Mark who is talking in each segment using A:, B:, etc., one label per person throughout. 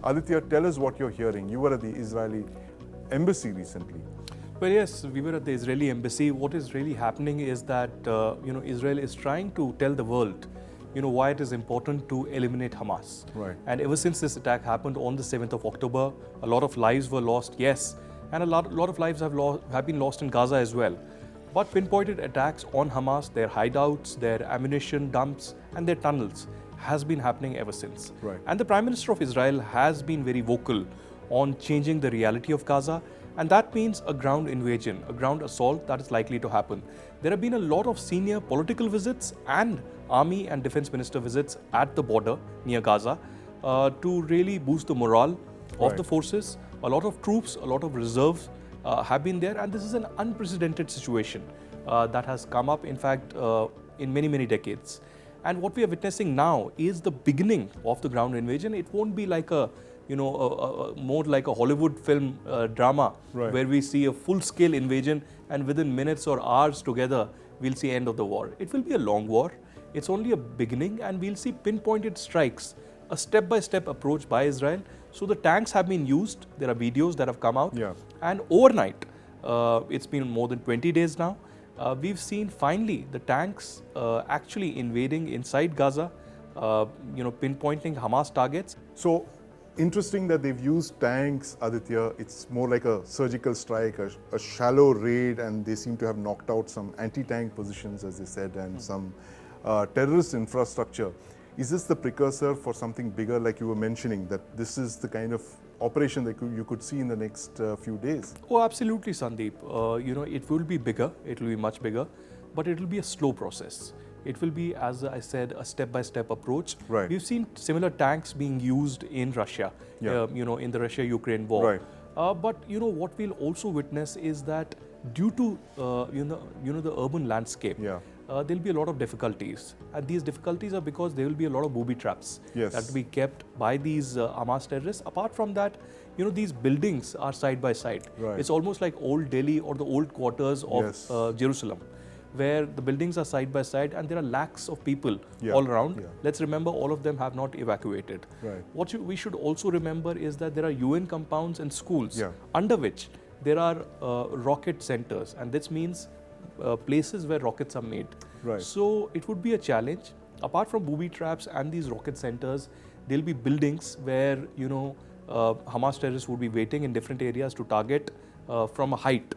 A: Aditya, tell us what you're hearing. You were at the Israeli embassy recently.
B: Well, yes, we were at the Israeli embassy. What is really happening is that Israel is trying to tell the world, why it is important to eliminate Hamas.
A: Right.
B: And ever since this attack happened on the 7th of October, a lot of lives were lost, yes, and a lot of lives have been lost in Gaza as well. But pinpointed attacks on Hamas, their hideouts, their ammunition dumps, and their tunnels has been happening ever since.
A: Right.
B: And the Prime Minister of Israel has been very vocal on changing the reality of Gaza. And that means a ground invasion, a ground assault that is likely to happen. There have been a lot of senior political visits and army and defense minister visits at the border near Gaza to really boost the morale of the forces. A lot of troops, a lot of reserves have been there, and this is an unprecedented situation that has come up, in fact, in many, many decades. And what we are witnessing now is the beginning of the ground invasion. It won't be like more like a Hollywood film drama where we see a full-scale invasion and within minutes or hours together, we'll see end of the war. It will be a long war. It's only a beginning, and we'll see pinpointed strikes, a step-by-step approach by Israel. So the tanks have been used. There are videos that have come out.
A: Yeah.
B: And overnight, it's been more than 20 days now, we've seen finally the tanks actually invading inside Gaza, pinpointing Hamas targets.
A: So, interesting that they've used tanks, Aditya. It's more like a surgical strike, a shallow raid, and they seem to have knocked out some anti-tank positions, as they said, and some terrorist infrastructure. Is this the precursor for something bigger, like you were mentioning, that this is the kind of operation that you could see in the next few days?
B: Oh, absolutely, Sandeep. It will be bigger. It will be much bigger, but it will be a slow process. It will be, as I said, a step-by-step approach.
A: Right.
B: We've seen similar tanks being used in Russia, in the Russia-Ukraine war.
A: Right.
B: But what we'll also witness is that due to the urban landscape, there'll be a lot of difficulties, and these difficulties are because there will be a lot of booby traps that will be kept by these Hamas terrorists. Apart from that, these buildings are side by side.
A: Right.
B: It's almost like old Delhi or the old quarters of Jerusalem, where the buildings are side by side and there are lakhs of people all around. Let's remember, all of them have not evacuated.
A: Right.
B: What we should also remember is that there are UN compounds and schools under which there are rocket centers, and this means places where rockets are made.
A: Right.
B: So it would be a challenge. Apart from booby traps and these rocket centers, there'll be buildings where Hamas terrorists would be waiting in different areas to target from a height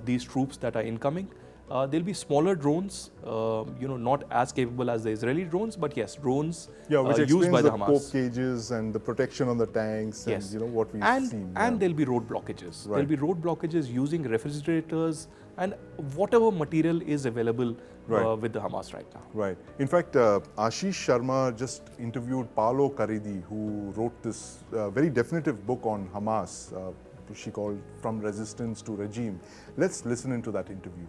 B: these troops that are incoming. There'll be smaller drones, not as capable as the Israeli drones, but yes, drones
A: which
B: used by the
A: Hamas.
B: Hamas.
A: Poke cages and the protection on the tanks, and what we've seen.
B: And there'll be road blockages. There'll be road blockages using refrigerators and whatever material is available with the Hamas right now.
A: Right. In fact, Ashish Sharma just interviewed Paolo Caridi, who wrote this very definitive book on Hamas, she called From Resistance to Regime. Let's listen into that interview.